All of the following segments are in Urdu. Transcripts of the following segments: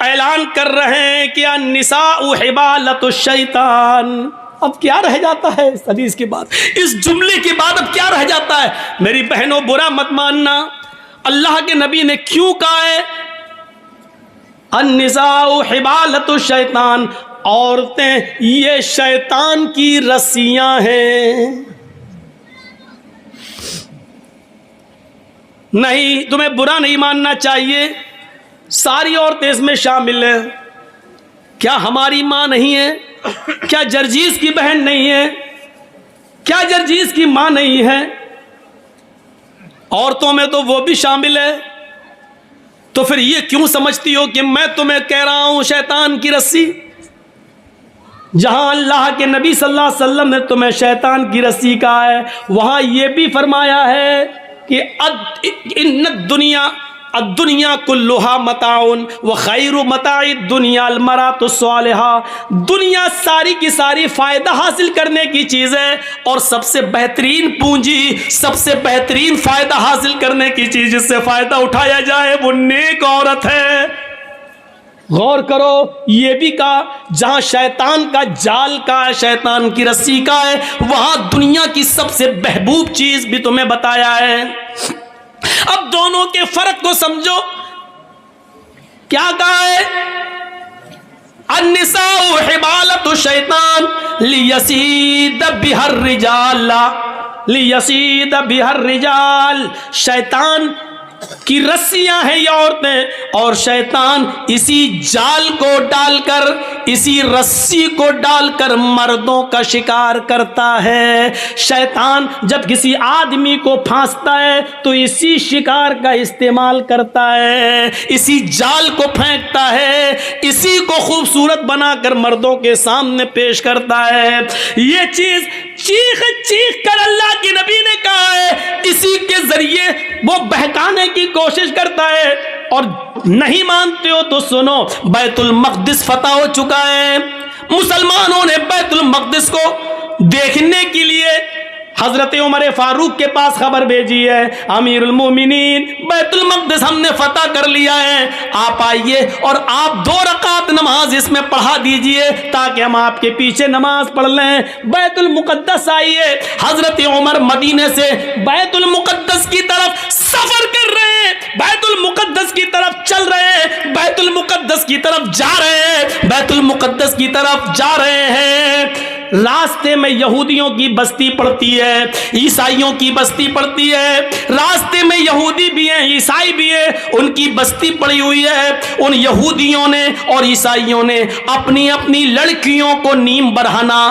اعلان کر رہے ہیں کہ النساء حبالۃ الشیطان. اب کیا رہ جاتا ہے اس حدیث کے بعد, اس جملے کے بعد اب کیا رہ جاتا ہے؟ میری بہنوں برا مت ماننا, اللہ کے نبی نے کیوں کہا ہے النساء حبالۃ الشیطان, عورتیں یہ شیطان کی رسیاں ہیں. نہیں, تمہیں برا نہیں ماننا چاہیے, ساری عورتیں اس میں شامل ہیں. کیا ہماری ماں نہیں ہے؟ کیا جرجیز کی بہن نہیں ہے؟ کیا جرجیز کی ماں نہیں ہے؟ عورتوں میں تو وہ بھی شامل ہے. تو پھر یہ کیوں سمجھتی ہو کہ میں تمہیں کہہ رہا ہوں شیطان کی رسی؟ جہاں اللہ کے نبی صلی اللہ علیہ وسلم نے تمہیں شیطان کی رسی کہا ہے, وہاں یہ بھی فرمایا ہے کہ ان الدنیا کلھا متاع وخیر متاع الدنیا المرأۃ الصالحہ. دنیا ساری کی ساری فائدہ حاصل کرنے کی چیز ہے, اور سب سے بہترین پونجی, سب سے بہترین فائدہ حاصل کرنے کی چیز جس سے فائدہ اٹھایا جائے وہ نیک عورت ہے. غور کرو, یہ بھی کہا جہاں شیطان کا جال کا ہے, شیطان کی رسی کا ہے, وہاں دنیا کی سب سے محبوب چیز بھی تمہیں بتایا ہے. اب دونوں کے فرق کو سمجھو. کیا کہا ہے؟ النساء حبالۃ الشیطان لیصید بها الرجال, لیصید بها الرجال. شیطان کی رسیاں ہیں یہ عورتیں, اور شیطان اسی جال کو ڈال کر, اسی رسی کو ڈال کر مردوں کا شکار کرتا ہے. شیطان جب کسی آدمی کو پھانستا ہے تو اسی شکار کا استعمال کرتا ہے, اسی جال کو پھینکتا ہے, اسی کو خوبصورت بنا کر مردوں کے سامنے پیش کرتا ہے. یہ چیز چیخ چیخ کر اللہ کے نبی نے کہا ہے, اسی کے ذریعے وہ بہکانے کی کوشش کرتا ہے. اور نہیں مانتے ہو تو سنو, بیت المقدس فتح ہو چکا ہے. مسلمانوں نے بیت المقدس کو دیکھنے کے لیے حضرت عمر فاروق کے پاس خبر بھیجی ہے, امیر المومنین بیت المقدس ہم نے فتح کر لیا ہے, آپ آئیے اور آپ 2 رکعت نماز اس میں پڑھا دیجئے تاکہ ہم آپ کے پیچھے نماز پڑھ لیں. بیت المقدس آئیے. حضرت عمر مدینے سے بیت المقدس کی طرف سفر کر رہے ہیں, بیت المقدس کی طرف چل رہے ہیں, بیت المقدس کی طرف جا رہے ہیں, بیت المقدس کی طرف جا رہے ہیں. راستے میں یہودیوں کی بستی پڑتی ہے, عیسائیوں کی بستی پڑتی ہے. راستے میں یہودی بھی ہیں, عیسائی بھی ہیں, ان کی بستی پڑی ہوئی ہے. ان یہودیوں نے اور عیسائیوں نے اپنی اپنی لڑکیوں کو نیم برہنہ,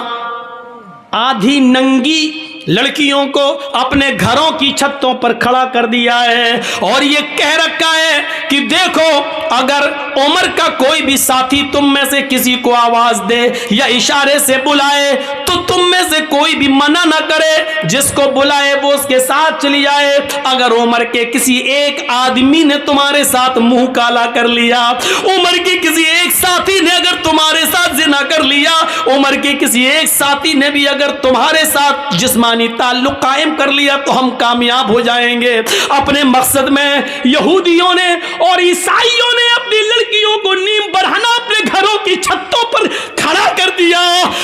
آدھی ننگی لڑکیوں کو اپنے گھروں کی چھتوں پر کھڑا کر دیا ہے, اور یہ کہہ رکھا ہے کہ دیکھو اگر عمر کا کوئی بھی ساتھی تم میں سے کسی کو آواز دے یا اشارے سے بلائے تو تم میں سے کوئی بھی منع نہ کرے, جس کو بلائے وہ اس کے ساتھ چلی جائے. اگر عمر کے کسی ایک آدمی نے تمہارے ساتھ منہ کالا کر لیا, عمر کے کسی ایک ساتھی نے اگر تمہارے ساتھ زنا کر لیا, عمر کے کسی ایک ساتھی نے بھی اگر تمہارے ساتھ جسمانی تعلق قائم کر لیا تو ہم کامیاب ہو جائیں گے. اپنے مقصد میں یہودیوں نے اور عیسائیوں نے اپنی لڑکیوں کو نیم برہنہ اپنے گھروں کی چھتوں پر کھڑا کر دیا.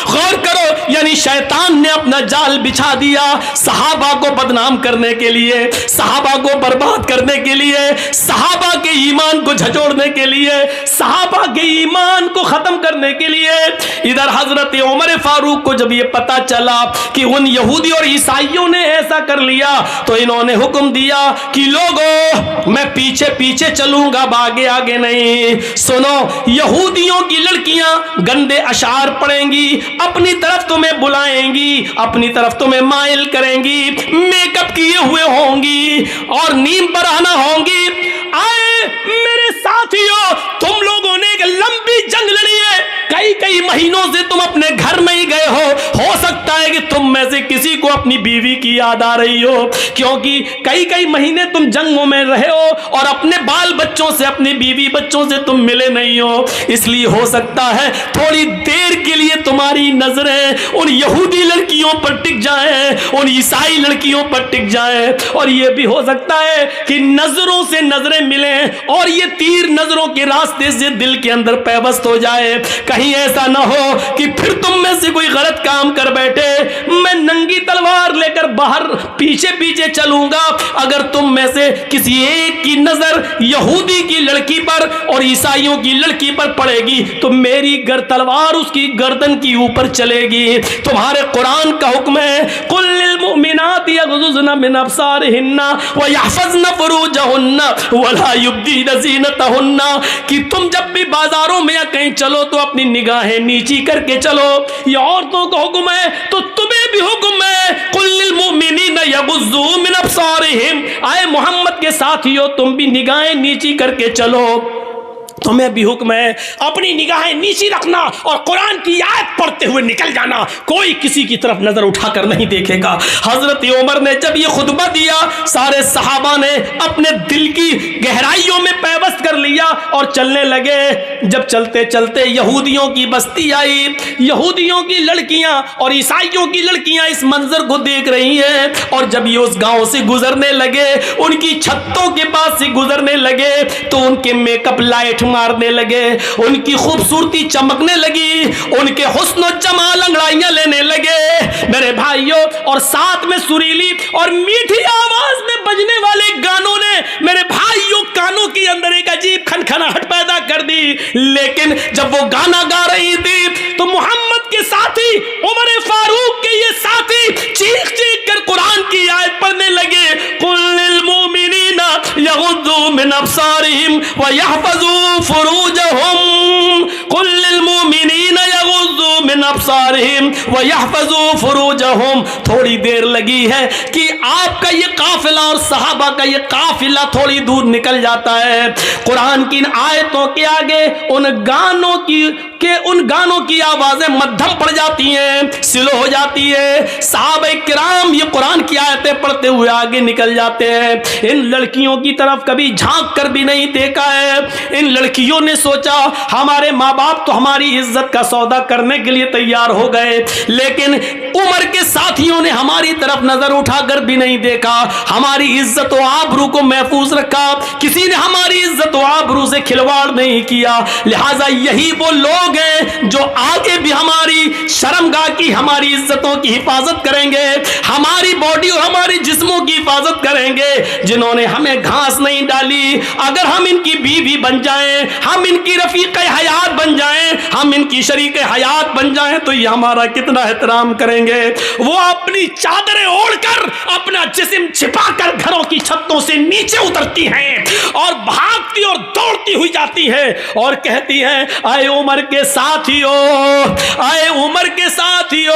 غور کرو, یعنی شیطان نے اپنا جال بچھا دیا صحابہ کو بدنام کرنے کے لیے, صحابہ کو برباد کرنے کے لیے, صحابہ کے ایمان کو جھنجھوڑنے کے لیے, صحابہ کے ایمان کو ختم کرنے کے لیے. ادھر حضرت عمر فاروق کو جب یہ پتا چلا کہ ان یہودی اور عیسائیوں نے ایسا کر لیا تو انہوں نے حکم دیا کہ لوگوں میں پیچھے پیچھے چلوں گا, آگے آگے نہیں. سنو, یہودیوں کی لڑکیاں گندے اشعار پڑھیں گی, اپنی طرف تمہیں بلائیں گی, اپنی طرف تمہیں مائل کریں گی, میک اپ کیے ہوئے ہوں گی اور نیم برہنہ ہوں گی. آئے میرے ساتھیوں, تم لوگوں نے ایک لمبی جنگ لڑی ہے, کئی مہینوں سے تم اپنے گھر میں ہی گئے ہو سکتا ہے کہ تم میں سے کسی کو اپنی بیوی کی یاد آ رہی ہو، کیونکہ کئی مہینے تم جنگوں میں رہے ہو اور اپنے بال بچوں سے، اپنی بیوی بچوں سے تم ملے نہیں ہو، اس لیے ہو سکتا ہے تھوڑی دیر کے لیے تمہاری نظریں ان یہودی لڑکیوں پر ٹک جائیں، ان عیسائی لڑکیوں پر ٹک جائیں، اور یہ بھی ہو سکتا ہے کہ نظروں سے نظریں ملیں اور یہ تیر نظروں کے راستے سے دل کے اندر پیوست ہو جائے۔ کہیں ایسا نہ ہو کہ پھر تم میں سے کوئی غلط کام کر بیٹھے، میں ننگی تلوار لے کر باہر پیچھے پیچھے چلوں گا، اگر تم میں سے کسی ایک کی نظر یہودی کی لڑکی پر اور عیسائیوں کی لڑکی پر پڑے گی تو میری تلوار اس کی گردن کی اوپر چلے گی۔ تمہارے قرآن کا حکم ہے قل للمؤمنات یغضضن من ابصارهن ويحفظن فروجهن ولا يبدين زينتهن، کہ تم جب بھی بازاروں میں یا کہیں چلو تو اپنی نگاہیں نیچی کر کے چلو، یہ عورتوں کا حکم ہے تو تمہیں بھی حکم ہے قل للمؤمنین یغضوا من ابصارهم، آئے محمد کے ساتھیو تم بھی نگاہیں نیچی کر کے چلو، تمہیں بھی حکم ہے اپنی نگاہیں نیچی رکھنا اور قرآن کی آیت پڑھتے ہوئے نکل جانا، کوئی کسی کی طرف نظر اٹھا کر نہیں دیکھے گا۔ حضرت عمر نے جب یہ خطبہ دیا سارے صحابہ نے اپنے دل کی گہرائیوں میں پیوست کر لیا اور چلنے لگے۔ جب چلتے چلتے یہودیوں کی بستی آئی، یہودیوں کی لڑکیاں اور عیسائیوں کی لڑکیاں اس منظر کو دیکھ رہی ہیں، اور جب یہ اس گاؤں سے گزرنے لگے، ان کی چھتوں کے پاس سے گزرنے لگے تو ان کے میک اپ لائٹ مارنے لگے، ان کی خوبصورتی چمکنے لگی، ان کے حسن و جمال انگڑائیاں لینے لگے میرے بھائیوں، اور ساتھ میں سریلی اور میٹھی آواز میں بجنے والے گانوں نے میرے بھائیوں کانوں کے اندر ایک عجیب کھنکھناہٹ پیدا کر دی۔ لیکن جب وہ گانا گا رہی تھی تو محمد کے ساتھی عمر فاروق کے یہ ساتھی چیخ چیخ کر قرآن کی آیت پڑھنے لگے قل للمؤمنین یغضوا من ابصارهم ويحفظوا فروجهم قل للمؤمنین یغضوا من ابصارهم ويحفظوا فروجهم۔ تھوڑی دیر لگی ہے کہ آپ کا یہ قافلہ اور صحابہ کا یہ قافلہ تھوڑی دور نکل جاتا ہے، قرآن کی ان آیتوں کے آگے ان گانوں کی آوازیں مدھم پڑ جاتی ہیں، سلو ہو جاتی ہے، صحابہ کرام یہ قرآن کی آیتیں پڑھتے ہوئے آگے نکل جاتے ہیں۔ ان لڑکیوں کی طرف کبھی جھانک کر بھی نہیں دیکھا ہے۔ ان لڑکیوں نے سوچا ہمارے ماں باپ تو ہماری عزت کا سودا کرنے کے لیے تیار ہو گئے، لیکن عمر کے ساتھیوں نے ہماری طرف نظر اٹھا کر بھی نہیں دیکھا، ہماری عزت و آبرو کو محفوظ رکھا، کسی نے ہماری عزت و آبرو سے کھلواڑ نہیں کیا۔ لہٰذا یہی وہ لوگ ہیں جو آگے بھی ہماری شرمگاہ کی، ہماری عزتوں کی حفاظت کریں گے، ہماری باڈی اور ہماری جسموں کی حفاظت کریں گے، جنہوں نے ہمیں گھاس نہیں ڈالی۔ اگر ہم ان کی بیوی بن جائیں، ہم ان کی رفیق حیات بن جائیں، ہم ان کی شریک حیات بن جائیں تو یہ ہمارا کتنا احترام کریں گے۔ وہ اپنی چادریں اوڑھ کر اپنا جسم چھپا کر گھروں کی چھتوں سے نیچے اترتی ہیں اور بھاگتی اور دوڑتی ہوئی جاتی ہے اور کہتی ہیں اے عمر کے ساتھیو، اے عمر کے ساتھیو،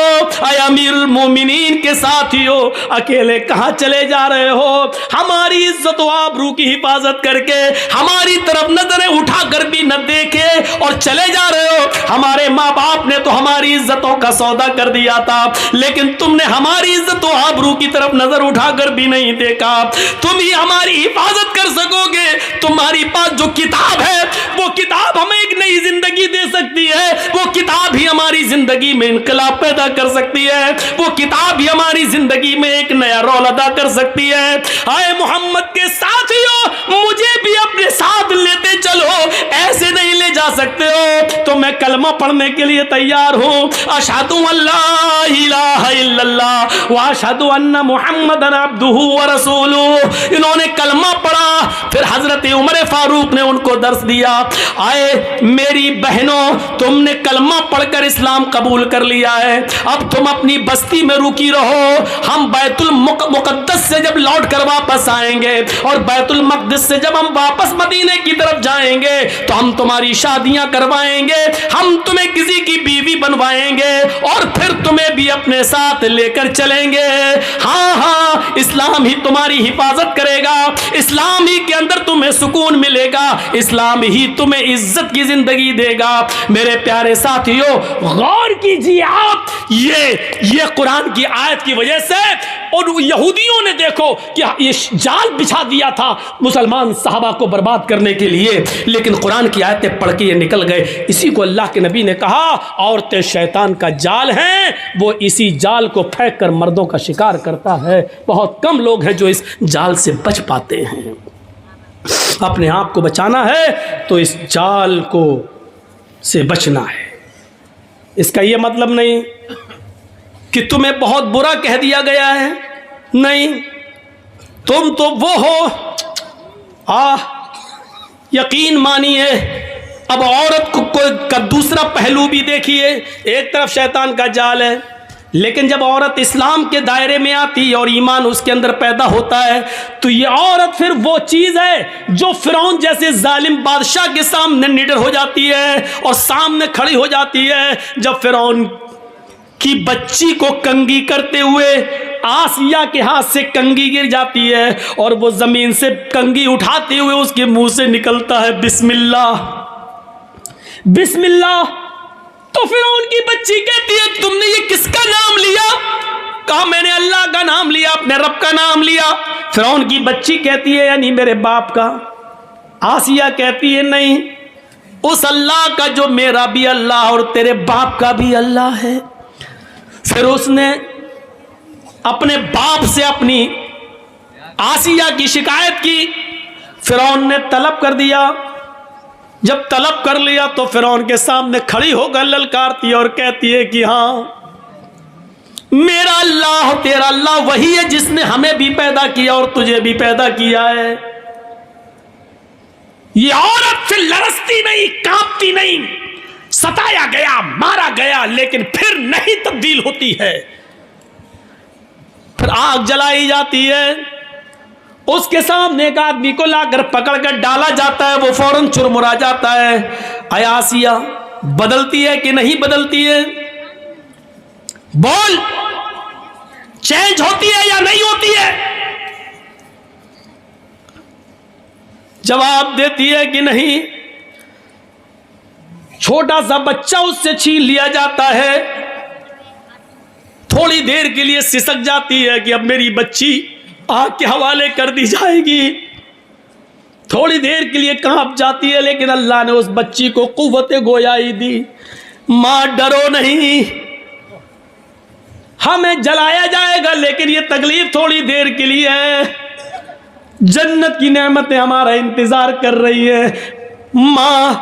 اے امیر المومنین کے ساتھیو، اکیلے کہاں چلے جا رہے ہو؟ ہماری عزت و آبرو کی حفاظت کر کے ہماری طرف نظریں اٹھا کر بھی نہ دیکھے اور چلے جا رہے ہو۔ ہمارے ماں باپ نے تو ہماری عزتوں کا سودا کر دیا تھا، لیکن تم نے ہماری عزت و آبرو کی طرف نظر اٹھا کر بھی نہیں دیکھا۔ تم ہی ہماری حفاظت کر سکو گے، تمہاری پاس جو کتاب ہے وہ کتاب ہمیں ایک نئی زندگی دے سکتی ہے، وہ کتاب ہی ہماری زندگی میں انقلاب پیدا کر سکتی ہے، وہ کتاب ہی ہماری زندگی میں ایک نیا رول ادا کر سکتی ہے۔ اے محمد کے ساتھیو، مجھے بھی اپنے ساتھ لیتے چلو، ایسے نہیں لے جا سکتے ہو تو میں کلمہ پڑھنے کے لیے تیار ہوں، اشہد ان لا الہ الا اللہ واشہد ان محمدن عبدہ ورسولہ۔ انہوں نے کلمہ پڑھا، پھر حضرت عمر فاروق نے ان کو درس دیا، آئے میری بہنوں، تم نے کلمہ پڑھ کر اسلام قبول کر لیا ہے، اب تم اپنی بستی میں رکی رہو، ہم بیت المقدس سے جب لوٹ کر واپس آئیں گے اور بیت المقدس مقدس سے جب ہم واپس مدینے کی طرف جائیں گے تو ہم تمہاری شادیاں کروائیں گے, ہم تمہیں کسی کی بیوی بنوائیں گے اور پھر تمہیں بھی اپنے ساتھ لے کر چلیں گے. ہاں ہاں, اسلام ہی تمہاری حفاظت کرے گا, اسلام ہی کے اندر تمہیں سکون ملے گا, اسلام ہی تمہیں عزت کی زندگی دے گا. میرے پیارے ساتھیوں, غور کیجیے آپ, یہ قرآن کی آیت کی وجہ سے اور یہودیوں نے دیکھو کہ یہ جال بچھا دیا تھا مسلمان صحابہ کو برباد کرنے کے لیے, لیکن قرآن کی آیتیں پڑھ کے یہ نکل گئے. اسی کو اللہ کے نبی نے کہا عورتیں شیطان کا جال ہیں, وہ اسی جال کو پھینک کر مردوں کا شکار کرتا ہے. بہت کم لوگ ہیں جو اس جال سے بچ پاتے ہیں. اپنے آپ کو بچانا ہے تو اس جال کو سے بچنا ہے. اس کا یہ مطلب نہیں کہ تمہیں بہت برا کہہ دیا گیا ہے, نہیں, تم تو وہ ہو. یقین مانیے, اب عورت کا دوسرا پہلو بھی دیکھیے. ایک طرف شیطان کا جال ہے, لیکن جب عورت اسلام کے دائرے میں آتی اور ایمان اس کے اندر پیدا ہوتا ہے تو یہ عورت پھر وہ چیز ہے جو فرعون جیسے ظالم بادشاہ کے سامنے نڈر ہو جاتی ہے اور سامنے کھڑی ہو جاتی ہے. جب فرعون کی بچی کو کنگھی کرتے ہوئے آسیہ کے ہاتھ سے کنگھی گر جاتی ہے اور وہ زمین سے کنگھی اٹھاتے ہوئے اس کے منہ سے نکلتا ہے بسم اللہ, بسم اللہ, تو فرعون کی بچی کہتی ہے تم نے یہ کس کا نام لیا؟ کہا میں نے اللہ کا نام لیا, اپنے رب کا نام لیا. فرعون کی بچی کہتی ہے یعنی میرے باپ کا. آسیہ کہتی ہے نہیں, اس اللہ کا جو میرا بھی اللہ اور تیرے باپ کا بھی اللہ ہے. پھر اس نے اپنے باپ سے اپنی آسیہ کی شکایت کی. فرعون نے طلب کر دیا. جب طلب کر لیا تو فرعون کے سامنے کھڑی ہو کر للکارتی اور کہتی ہے کہ ہاں میرا اللہ تیرا اللہ وہی ہے جس نے ہمیں بھی پیدا کیا اور تجھے بھی پیدا کیا ہے. یہ عورت پھر لرزتی نہیں, کانپتی نہیں, ستایا گیا, مارا گیا, لیکن پھر نہیں تبدیل ہوتی ہے. پھر آگ جلائی جاتی ہے, اس کے سامنے ایک آدمی کو لا کر پکڑ کر ڈالا جاتا ہے, وہ فوراً چرمرا جاتا ہے. اے آسیہ, بدلتی ہے کہ نہیں بدلتی ہے؟ بول, چینج ہوتی ہے یا نہیں ہوتی ہے؟ جواب دیتی ہے کہ نہیں. چھوٹا سا بچہ اس سے چھین لیا جاتا ہے, تھوڑی دیر کے لیے سسک جاتی ہے کہ اب میری بچی آگ کے حوالے کر دی جائے گی. تھوڑی دیر کے لیے کانپ جاتی ہے, لیکن اللہ نے اس بچی کو قوت گویائی دی. ماں ڈرو نہیں, ہمیں جلایا جائے گا لیکن یہ تکلیف تھوڑی دیر کے لیے ہے, جنت کی نعمتیں ہمارا انتظار کر رہی ہے. ماں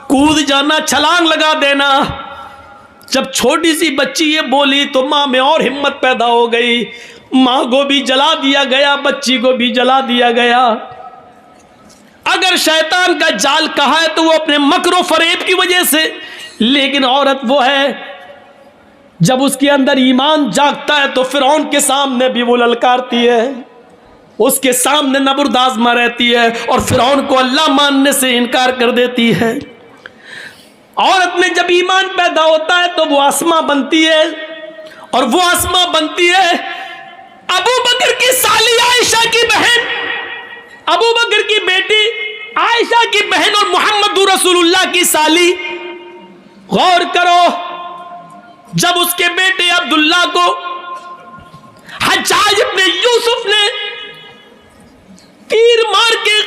کود جانا, چھلانگ لگا دینا. جب چھوٹی سی بچی یہ بولی تو ماں میں اور ہمت پیدا ہو گئی. ماں کو بھی جلا دیا گیا, بچی کو بھی جلا دیا گیا. اگر شیطان کا جال کہا ہے تو وہ اپنے مکر و فریب کی وجہ سے, لیکن عورت وہ ہے جب اس کے اندر ایمان جاگتا ہے تو فرعون کے سامنے بھی وہ للکارتی ہے, اس کے سامنے نبردآزما رہتی ہے اور فرعون کو اللہ ماننے سے انکار کر دیتی ہے. عورت میں جب ایمان پیدا ہوتا ہے تو وہ اسما بنتی ہے, اور وہ اسما بنتی ہے ابو بکر کی سالی عائشہ کی بہن, ابو بکر کی بیٹی عائشہ کی بہن اور محمد رسول اللہ کی سالی. غور کرو, جب اس کے بیٹے عبداللہ کو حجاج ابن یوسف نے تیر مار کے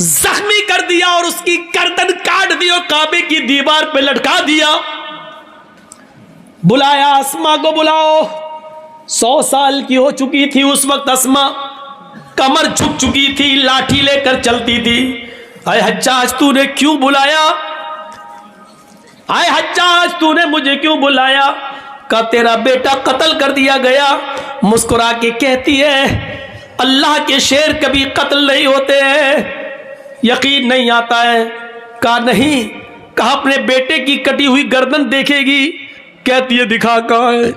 زخمی کر دیا اور اس کی گردن کاٹ دی اور کعبے کی دیوار پہ لٹکا دیا, بلایا اسما کو, بلاؤ. 100 سال کی ہو چکی تھی اس وقت اسما, کمر جھک چکی تھی, لاٹھی لے کر چلتی تھی. اے حجاج تو نے کیوں بلایا؟ اے حجاج تو نے مجھے کیوں بلایا؟ کہا تیرا بیٹا قتل کر دیا گیا. مسکرا کے کہتی ہے اللہ کے شیر کبھی قتل نہیں ہوتے ہیں, یقین نہیں آتا ہے. کہا نہیں. کہا اپنے بیٹے کی کٹی ہوئی گردن دیکھے گی؟ کہتی ہے دکھا کہاں ہے؟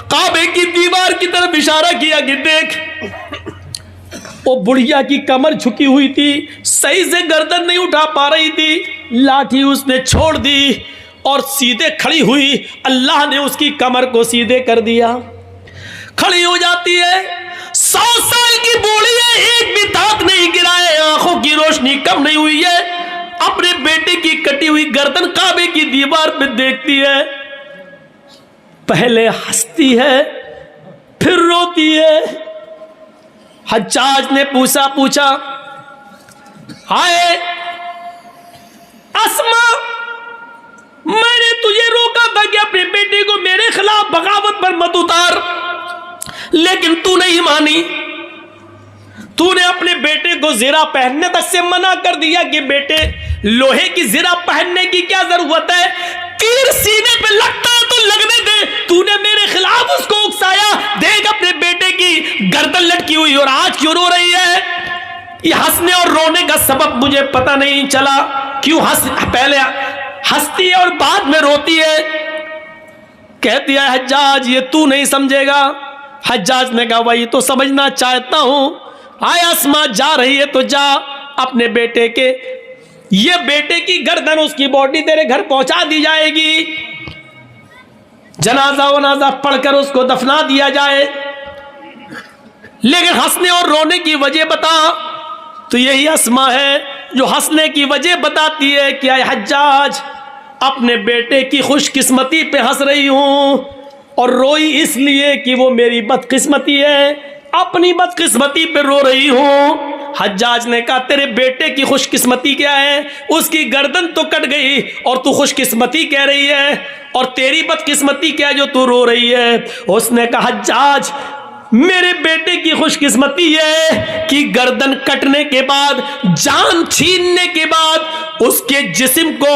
کعبے کی دیوار کی طرف اشارہ کیا کہ دیکھ. وہ بڑھیا کی کمر جھکی ہوئی تھی، صحیح سے گردن نہیں اٹھا پا رہی تھی، لاٹھی اس نے چھوڑ دی اور سیدھے کھڑی ہوئی، اللہ نے اس کی کمر کو سیدھے کر دیا، کھڑی ہو جاتی ہے، 100 سال کی بوڑھی ہے، ایک بھی دانت نہیں گرا ہے، آنکھوں کی روشنی کم نہیں ہوئی ہے، اپنے بیٹے کی کٹی ہوئی گردن کعبے کی دیوار پہ دیکھتی ہے، پہلے ہنستی ہے پھر روتی ہے۔ حجاج نے پوچھا ہائے اسما، میں نے تجھے روکا تھا کہ اپنے بیٹے کو میرے خلاف بغاوت پر مت اتار، لیکن تو نہیں مانی، تو نے اپنے بیٹے کو زرہ پہننے تک سے منع کر دیا کہ بیٹے لوہے کی زرہ پہننے کی کیا ضرورت ہے، تیر سینے پہ لگتا ہے تو لگنے دے، تو نے میرے خلاف اس کو اکسایا، دیکھ اپنے بیٹے کی گردن لٹکی ہوئی اور آج کیوں رو رہی ہے۔ یہ ہنسنے اور رونے کا سبب مجھے پتہ نہیں چلا، کیوں پہلے ہنستی ہے اور بعد میں روتی ہے۔ کہتی ہے حجاج یہ تو نہیں سمجھے گا۔ حجاج نے کہا وہی تو سمجھنا چاہتا ہوں، آئے اسما جا رہی ہے تو جا، اپنے بیٹے کے یہ بیٹے کی گردن اس کی باڈی تیرے گھر پہنچا دی جائے گی، جنازہ ونازہ پڑھ کر اس کو دفنا دیا جائے، لیکن ہنسنے اور رونے کی وجہ بتا۔ تو یہی اسما ہے جو ہنسنے کی وجہ بتاتی ہے کہ اے حجاج اپنے بیٹے کی خوش قسمتی پہ ہنس رہی ہوں، اور روئی اس لیے کہ وہ میری بدقسمتی ہے، اپنی بدقسمتی پہ رو رہی ہوں۔ حجاج نے کہا تیرے بیٹے کی خوش قسمتی کیا ہے، اس کی گردن تو کٹ گئی اور تو خوش قسمتی کہہ رہی ہے، اور تیری بدقسمتی کیا جو تو رو رہی ہے۔ اس نے کہا حجاج میرے بیٹے کی خوش قسمتی ہے کہ گردن کٹنے کے بعد، جان چھیننے کے بعد، اس کے جسم کو،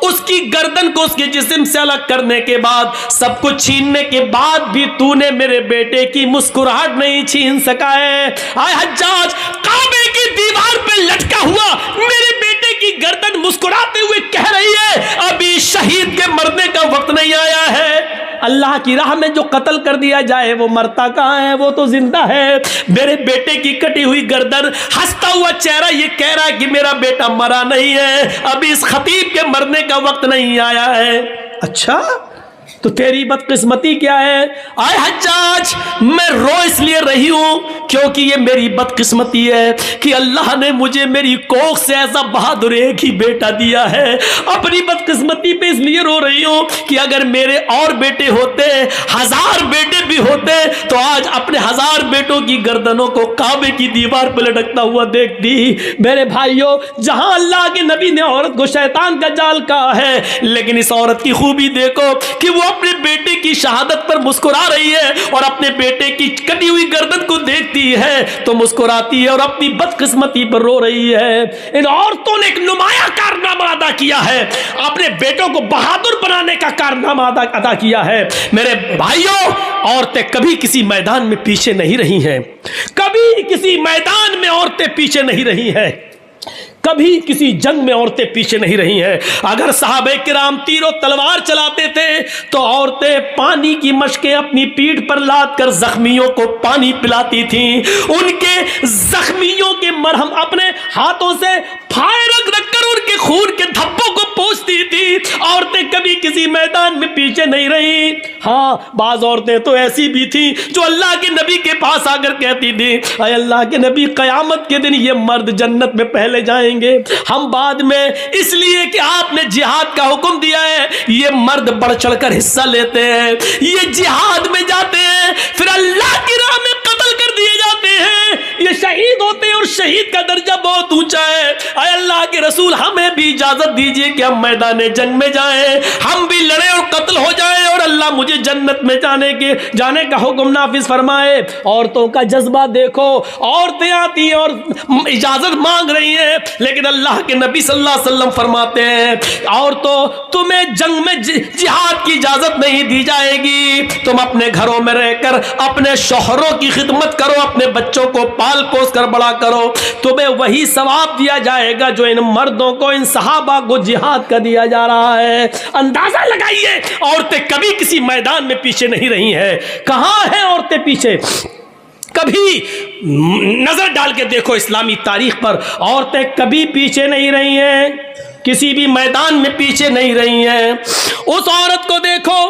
اس کی گردن کو اس کے جسم سے الگ کرنے کے بعد، سب کچھ چھیننے کے بعد بھی تو نے میرے بیٹے کی مسکراہٹ نہیں چھین سکا ہے۔ آئے حجاج کعبے کی دیوار پہ لٹکا ہوا میرے بیٹے کی گردن مسکراتے ہوئے کہہ رہی ہے ابھی شہید کے مرنے کا وقت نہیں آیا ہے، اللہ کی راہ میں جو قتل کر دیا جائے وہ مرتا کہاں ہے، وہ تو زندہ ہے۔ میرے بیٹے کی کٹی ہوئی گردن، ہنستا ہوا چہرہ یہ کہہ رہا ہے کہ میرا بیٹا مرا نہیں ہے، ابھی اس خطیب کے مرنے کا وقت نہیں آیا ہے۔ اچھا تو تیری بدقسمتی کیا ہے؟ آئے حجاج میں رو اس لیے رہی ہوں کیونکہ یہ میری بدقسمتی ہے کہ اللہ نے مجھے میری کوکھ سے ایسا بہادر ایک ہی بیٹا دیا ہے۔ اپنی بدقسمتی پہ اس لیے رو رہی ہوں کہ اگر میرے اور بیٹے ہوتے، 1000 بیٹے بھی ہوتے، تو آج اپنے 1000 بیٹوں کی گردنوں کو کعبے کی دیوار پہ لٹکتا ہوا دیکھتی۔ میرے بھائیوں جہاں اللہ کے نبی نے عورت کو شیطان کا جال کہا ہے، لیکن اس عورت کی خوبی دیکھو کہ وہ اپنے بیٹے کی شہادت پر مسکرا رہی ہے، اور اپنے بیٹے کی کٹی ہوئی گردن کو دیکھتی ہے تو مسکراتی ہے اور اپنی بدقسمتی پر رو رہی ہے۔ ان عورتوں نے ایک نمایاں کارنامہ ادا کیا ہے، اپنے بیٹوں کو بہادر بنانے کا کارنامہ ادا کیا ہے۔ میرے بھائیوں عورتیں کبھی کسی میدان میں پیچھے نہیں رہی ہیں، کبھی کسی میدان میں عورتیں پیچھے نہیں رہی ہیں، کبھی کسی جنگ میں عورتیں پیچھے نہیں رہی ہیں۔ اگر صحابہ کرام تیر و تلوار چلاتے تھے تو عورتیں پانی کی مشکیں اپنی پیٹھ پر لاد کر زخمیوں کو پانی پلاتی تھیں، ان کے زخمیوں کے مرہم اپنے ہاتھوں سے پھائے رکھ کر ان کے خون کے دھبوں کو پوچھتی تھی۔ عورتیں کبھی کسی میدان میں پیچھے نہیں رہی۔ ہاں بعض عورتیں تو ایسی بھی تھیں جو اللہ کے نبی کے پاس آ کر کہتی تھی اے اللہ کے نبی قیامت کے دن یہ مرد جنت میں پہلے جائیں گے، ہم بعد میں، اس لیے کہ آپ نے جہاد کا حکم دیا ہے، یہ مرد بڑھ چڑھ کر حصہ لیتے ہیں، یہ جہاد میں جاتے ہیں، پھر اللہ کی راہ میں قتل کر دیے جاتے ہیں، یہ شہید ہوتے ہیں اور شہید کا درجہ بہت اونچا ہے۔ اے اللہ کے رسول ہمیں بھی اجازت دیجئے کہ ہم میدان جنگ میں جائیں، ہم بھی لڑیں اور قتل ہو جائیں، اور اللہ مجھے جنت میں جانے کا حکم نافذ فرمائے۔ عورتوں کا جذبہ دیکھو، عورتیں آتی ہیں اور اجازت مانگ رہی ہیں، لیکن اللہ کے نبی صلی اللہ علیہ وسلم فرماتے ہیں عورتوں تمہیں جنگ میں جہاد کی اجازت نہیں دی جائے گی، تم اپنے گھروں میں رہ کر اپنے شوہروں کی خدمت کرو، اپنے بچوں کو پال پوس کر بڑا کرو، تمہیں وہی ثواب دیا جائے گا جو ان مردوں کو، ان صحابہ کو جہاد کا دیا جا رہا ہے۔ اندازہ لگائیے عورتیں کبھی کسی میدان میں پیچھے نہیں رہی ہیں۔ کہاں ہیں عورتیں پیچھے؟ کبھی نظر ڈال کے دیکھو اسلامی تاریخ پر، عورتیں کبھی پیچھے نہیں رہی ہیں، کسی بھی میدان میں پیچھے نہیں رہی ہیں۔ اس عورت کو دیکھو،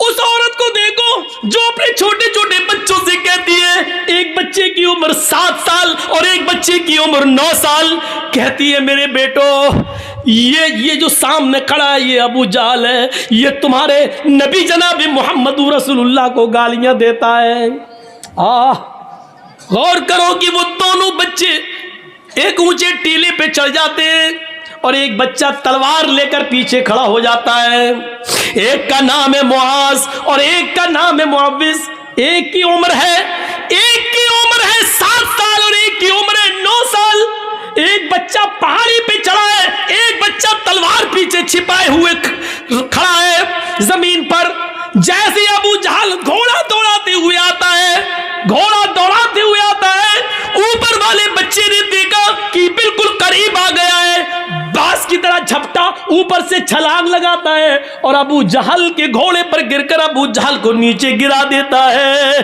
اس عورت کو دیکھو جو اپنے چھوٹے چھوٹے بچوں سے کہتی ہے، ایک بچے کی عمر 7 سال اور ایک بچے کی عمر 9 سال، کہتی ہے میرے بیٹو یہ جو سامنے کھڑا ہے یہ ابو جہل ہے، یہ تمہارے نبی جناب محمد رسول اللہ کو گالیاں دیتا ہے۔ غور کرو کہ وہ دونوں بچے ایک اونچے ٹیلے پہ چڑھ جاتے ہیں اور ایک بچہ تلوار لے کر پیچھے کھڑا ہو جاتا ہے۔ ایک کا نام ہے معاذ اور ایک کا نام ہے معوذ، ایک کی عمر ہے 7 سال اور ایک کی عمر ہے 9 سال۔ ایک بچہ پہاڑی پہ چڑھا ہے، ایک بچہ تلوار پیچھے چھپائے ہوئے کھڑا ہے زمین پر۔ جیسے ابو جہل گھوڑا دوڑاتے ہوئے آتا ہے، اوپر والے بچے نے دیکھا کہ بالکل قریب آ گیا ہے، باز کی طرح جھپٹا اوپر سے چھلانگ لگاتا ہے اور ابو جہل کے گھوڑے پر گر کر ابو جہل کو نیچے گرا دیتا ہے۔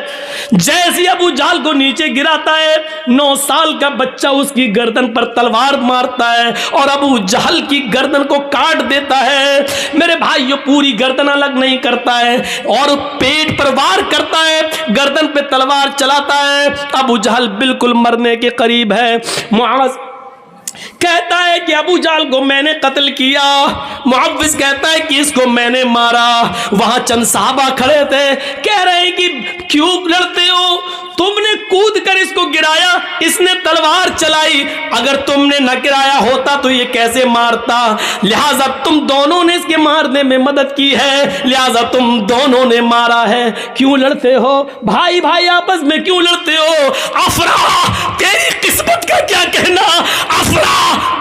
جیسے ابو جہل کو نیچے گراتا ہے، 9 سال کا بچہ اس کی گردن پر تلوار مارتا ہے اور ابو جہل کی گردن کو کاٹ دیتا ہے۔ میرے بھائیو، پوری گردن الگ نہیں کرتا ہے اور پیٹ پر وار کرتا ہے، گردن پہ تلوار چلاتا ہے۔ ابو جہل بالکل مرنے کے قریب ہے۔ معاذ کہتا ہے کہ ابو جہل کو میں نے قتل کیا، معوذ کہتا ہے کہ اس کو میں نے مارا۔ وہاں چند صحابہ کھڑے تھے، کہہ رہے ہیں کہ کیوں لڑتے ہو، تم نے کود کر اس کو گرایا، اس نے تلوار چلائی، اگر تم نے نہ گرایا ہوتا تو یہ کیسے مارتا، لہٰذا تم دونوں نے اس کے مارنے میں مدد کی ہے، لہٰذا تم دونوں نے مارا ہے۔ کیوں لڑتے ہو بھائی بھائی آپس میں، کیوں لڑتے ہو؟ افرا تیری قسمت کا کیا کہنا، افرا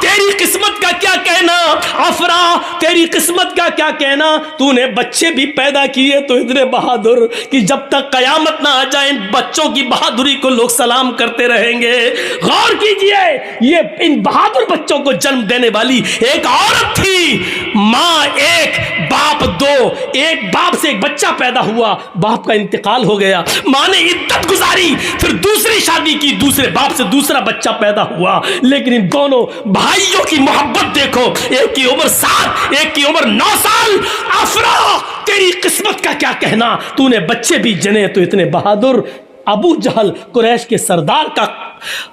تیری قسمت کا کیا کہنا، افرا تیری قسمت کا کیا کہنا، تو نے بچے بھی پیدا کیے تو اتنے بہادر کہ جب تک قیامت نہ آ جائے ان بچوں کی بہادری کو لوگ سلام کرتے رہیں گے۔ غور کیجئے، یہ ان بہادر بچوں کو جنم دینے والی ایک عورت تھی، ماں ایک باپ دو، ایک باپ سے ایک بچہ پیدا ہوا، باپ کا انتقال ہو گیا، ماں نے عدت گزاری، پھر دوسری شادی کی، دوسرے باپ سے دوسرا بچہ پیدا ہوا، لیکن ان دونوں بھائیوں کی محبت دیکھو، ایک کی عمر 7 ایک کی عمر 9 سال۔ افرا تیری قسمت کا کیا کہنا، تو نے بچے بھی جنے تو اتنے بہادر۔ ابو جہل قریش کے سردار کا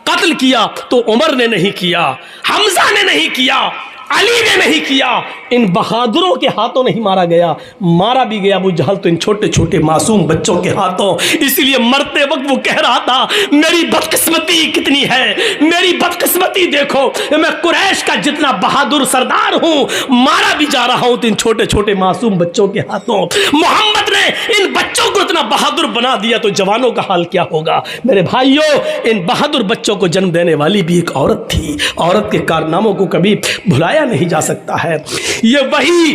قتل کیا تو عمر نے نہیں کیا، حمزہ نے نہیں کیا، علی نے نہیں کیا، ان بہادروں کے ہاتھوں نہیں مارا گیا، مارا بھی گیا ابو جہل تو ان چھوٹے چھوٹے معصوم بچوں کے ہاتھوں۔ اس لیے مرتے وقت وہ کہہ رہا تھا میری بدقسمتی کتنی ہے، میری بدقسمتی دیکھو، میں قریش کا جتنا بہادر سردار ہوں مارا بھی جا رہا ہوں تو ان چھوٹے چھوٹے معصوم بچوں کے ہاتھوں۔ محمد نے ان بچوں کو اتنا بہادر بنا دیا تو جوانوں کا حال کیا ہوگا؟ میرے بھائیوں، ان بہادر بچوں کو جنم دینے والی بھی ایک عورت تھی، عورت کے کارناموں کو کبھی بھلایا نہیں جا سکتا ہے۔ یہ وہی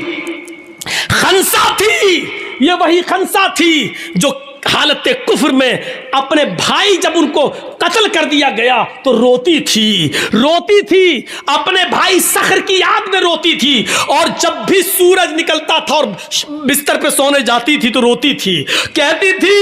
خنسا تھی جو حالت کفر میں اپنے بھائی جب ان کو قتل کر دیا گیا تو روتی تھی، اپنے بھائی صخر کی یاد میں روتی تھی، اور جب بھی سورج نکلتا تھا اور بستر پہ سونے جاتی تھی تو روتی تھی، کہتی تھی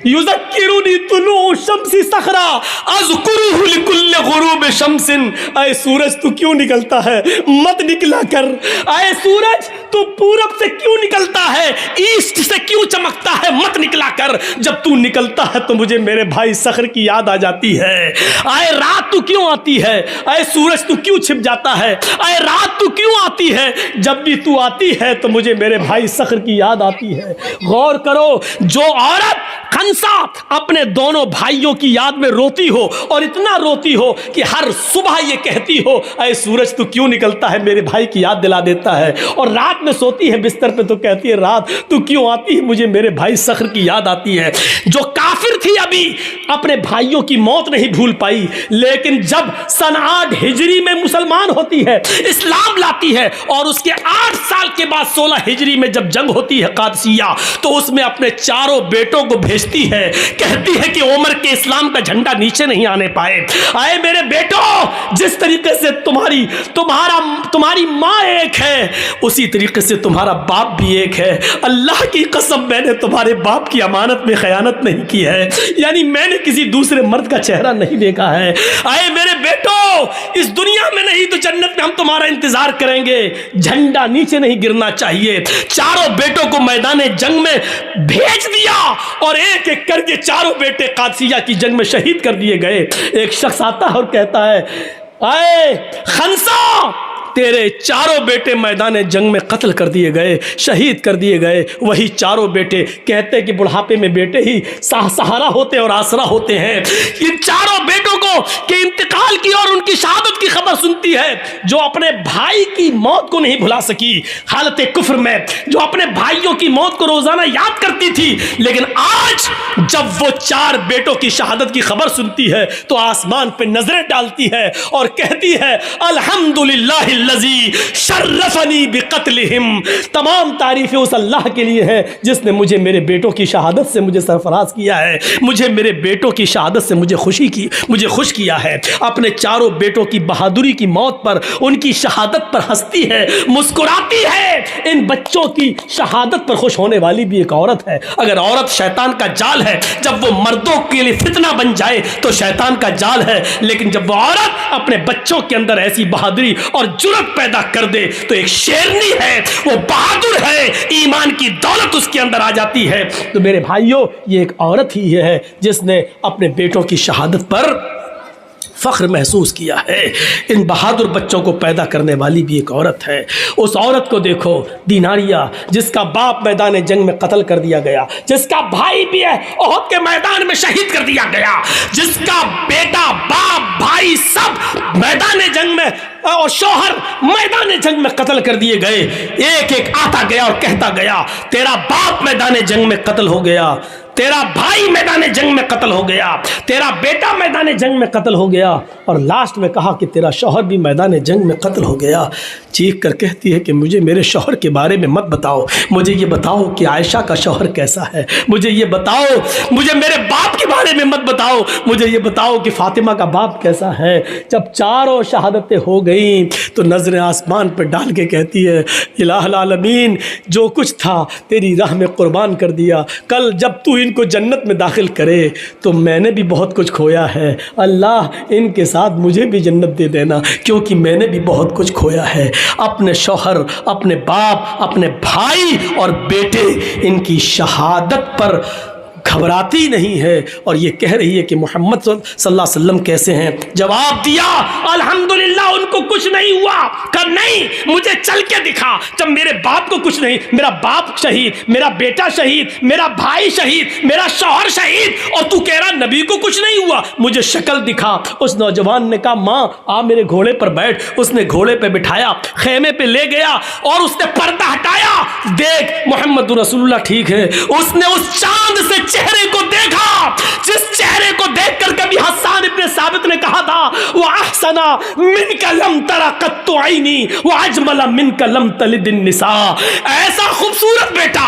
یذکرنی طلوع الشمس صخرا اذکرہ لکل غروب شمس۔ اے سورج تو کیوں نکلتا ہے، مت نکلا کر، اے سورج تو پورب سے کیوں نکلتا ہے، ایسٹ سے کیوں چمکتا ہے، مت نکلا کر، جب تو نکلتا ہے تو مجھے میرے بھائی صخر کی یاد آ جاتی ہے۔ اے رات تو کیوں آتی ہے، اے سورج تو کیوں چھپ جاتا ہے، اے رات تو کیوں آتی ہے، جب بھی تو آتی ہے تو مجھے میرے بھائی صخر کی یاد آتی ہے۔ غور کرو، جو عورت خنسا اپنے دونوں بھائیوں کی یاد میں روتی ہو اور اتنا روتی ہو کہ ہر صبح یہ کہتی ہو اے سورج تو کیوں نکلتا ہے، میرے بھائی کی یاد دلا دیتا ہے، اور رات میں سوتی ہے بستر پہ تو کہتی ہے رات تو کیوں آتی ہے، مجھے میرے بھائی صخر کی یاد آتی ہے۔ جو کافر تھی ابھی اپنے بھائیوں کی موت نہیں بھول پائی، لیکن جب سن 8 ہجری میں مسلمان ہوتی ہے، اسلام لاتی ہے، اور اس کے 8 سال کے بعد 16 ہجری میں جب جنگ ہوتی ہے قادسیہ، تو اس میں اپنے چاروں بیٹوں کو بھیجتی روتی ہے, کہتی ہے کہ عمر کے اسلام کا جھنڈا نیچے نہیں آنے پائے. آئے میرے بیٹو, جس طریقے سے تمہاری ماں ایک ہے, اسی طریقے سے تمہارا باپ بھی ایک ہے. اللہ کی قسم میں نے تمہارے باپ کی امانت میں خیانت نہیں کی ہے, یعنی میں نے کسی دوسرے مرد کا چہرہ نہیں دیکھا ہے. آئے میرے بیٹو, اس دنیا میں نہیں تو جنت میں ہم تمہارا انتظار کریں گے. جھنڈا نیچے نہیں گرنا چاہیے. چاروں بیٹوں کو میدان جنگ میں بھیج دیا اور ایک ایک کر کے چاروں بیٹے قادسیہ کی جنگ میں شہید کر دیے گئے. ایک شخص آتا ہے اور کہتا ہے, اے خنسا, تیرے چاروں بیٹے میدان جنگ میں قتل کر دیے گئے, شہید کر دیے گئے. وہی چاروں بیٹے کہتے کہ بڑھاپے میں بیٹے ہی سہارا ہوتے اور آسرا ہوتے ہیں. ان چاروں بیٹوں کو کہ انتقال کی اور ان کی شہادت کی خبر سنتی ہے, جو اپنے بھائی کی موت کو نہیں بھلا سکی حالت کفر میں, جو اپنے بھائیوں کی موت کو روزانہ یاد کرتی تھی, لیکن آج جب وہ چار بیٹوں کی شہادت کی خبر سنتی ہے تو آسمان پہ نظریں ڈالتی ہے اور کہتی ہے الحمدللہ الذی شرفنی بقتلہم. تمام تعریفیں اس اللہ کے لیے ہے جس نے مجھے میرے بیٹوں کی شہادت سے مجھے سرفراز کیا ہے, مجھے میرے بیٹوں کی شہادت سے مجھے خوش کیا ہے. اپنے چاروں بیٹوں کی بہادری کی موت پر, ان کی شہادت پر ہنستی ہے, مسکراتی ہے. ان بچوں کی شہادت پر خوش ہونے والی بھی ایک عورت ہے. اگر عورت شیطان کا جال ہے, جب وہ مردوں کے لیے فتنہ بن جائے تو شیطان کا جال ہے, لیکن جب وہ عورت اپنے بچوں کے اندر ایسی بہادری اور جرأت پیدا کر دے تو ایک شیرنی ہے, وہ بہادر ہے, ایمان کی دولت اس کے اندر آ جاتی ہے. تو میرے بھائیوں, یہ ایک عورت ہی ہے جس نے اپنے بیٹوں کی شہادت پر فخر محسوس کیا ہے. ان بہادر بچوں کو پیدا کرنے والی بھی ایک عورت ہے. اس عورت کو دیکھو, دیناریہ, جس کا باپ میدان جنگ میں قتل کر دیا گیا, جس کا بھائی بھی ہے احد کے میدان میں شہید کر دیا گیا, جس کا بیٹا, باپ, بھائی سب میدان جنگ میں اور شوہر میدان جنگ میں قتل کر دیے گئے. ایک ایک آتا گیا اور کہتا گیا تیرا باپ میدان جنگ میں قتل ہو گیا, تیرا بھائی میدان جنگ میں قتل ہو گیا, تیرا بیٹا میدان جنگ میں قتل ہو گیا, اور لاسٹ میں کہا کہ تیرا شوہر بھی میدان جنگ میں قتل ہو گیا. چیخ کر کہتی ہے کہ مجھے میرے شوہر کے بارے میں مت بتاؤ, مجھے یہ بتاؤ کہ عائشہ کا شوہر کیسا ہے, مجھے یہ بتاؤ, مجھے میرے باپ کے بارے میں مت بتاؤ, مجھے یہ بتاؤ کہ فاطمہ کا باپ کیسا ہے. جب چاروں شہادتیں ہو گئیں تو نظریں آسمان پہ ڈال کے کہتی ہے الہ العالمین, جو کچھ تھا تیری راہ میں قربان کر دیا. کل جب تو ان کو جنت میں داخل کرے تو میں نے بھی بہت کچھ کھویا ہے, اللہ ان کے ساتھ مجھے بھی جنت دے دینا, کیونکہ میں نے بھی بہت کچھ کھویا ہے. اپنے شوہر, اپنے باپ, اپنے بھائی اور بیٹے, ان کی شہادت پر گھبراتی نہیں ہے اور یہ کہہ رہی ہے کہ محمد صلی اللہ علیہ وسلم کیسے ہیں. جواب دیا الحمدللہ ان کو کچھ نہیں ہوا. کہ نہیں, مجھے چل کے دکھا, جب میرے باپ کو کچھ نہیں, میرا باپ شہید, میرا بیٹا شہید, میرا بھائی شہید, میرا شوہر شہید, اور تو کہہ رہا نبی کو کچھ نہیں ہوا, مجھے شکل دکھا. اس نوجوان نے کہا ماں آ میرے گھوڑے پر بیٹھ. اس نے گھوڑے پہ بٹھایا, خیمے پہ لے گیا اور اس نے پردہ ہٹایا. دیکھ محمد رسول اللہ ٹھیک ہے. اس نے اس چاند سے چہرے کو دیکھا جس چہرے کو دیکھ کر کبھی حسان ابن ثابت نے کہا تھا وَأَحْسَنَ مِنْكَ لَمْ تَرَ قَطُّ عَيْنِي وَأَجْمَلَ مِنْكَ لَمْ تَلِدِ النِّسَاء. ایسا خوبصورت بیٹا,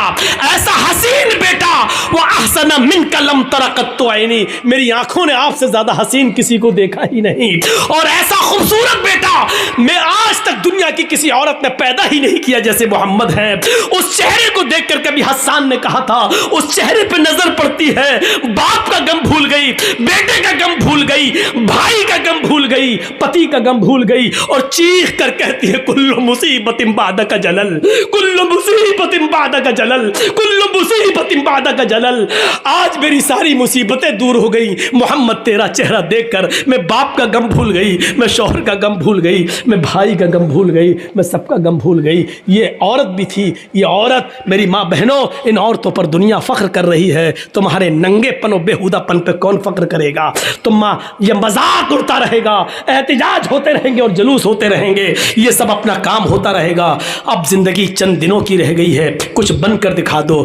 ایسا حسین بیٹا, وَأَحْسَنَ مِنْكَ لَمْ تَرَ قَطُّ عَيْنِي, میری آنکھوں نے آپ سے زیادہ حسین کسی کو دیکھا ہی نہیں, اور ایسا خوبصورت بیٹا میں آج تک دنیا کی کسی عورت نے پیدا ہی نہیں کیا جیسے محمد ہیں. اس چہرے کو دیکھ کر کبھی حسان نے کہا تھا, اس چہرے پہ نظر پڑتی ہے, باپ کا غم بھول گئی, بیٹے کا غم بھول گئی, بھائی کا غم بھول گئی, پتی کا غم بھول گئی, اور چیخ کر کہتی ہے کل مصیبت بعدک جلل, کل مصیبت بعدک جلل, کل مصیبت بعدک جلل. آج میری ساری مصیبتیں دور ہو گئی محمد, تیرا چہرہ دیکھ کر میں باپ کا غم بھول گئی, میں شوہر کا غم بھول گئی, میں بھائی کا غم بھول گئی, میں سب کا غم بھول گئی. یہ عورت بھی تھی, یہ عورت میری ماں بہنوں, ان عورتوں پر دنیا فخر کر رہی ہے. تمہارے ننگے پن و بےہودہ پن پہ کون فخر کرے گا؟ تم یہ مذاق اڑتا رہے گا, احتجاج ہوتے رہیں گے اور جلوس ہوتے رہیں گے, یہ سب اپنا کام ہوتا رہے گا. اب زندگی چند دنوں کی رہ گئی ہے, کچھ بن کر دکھا دو,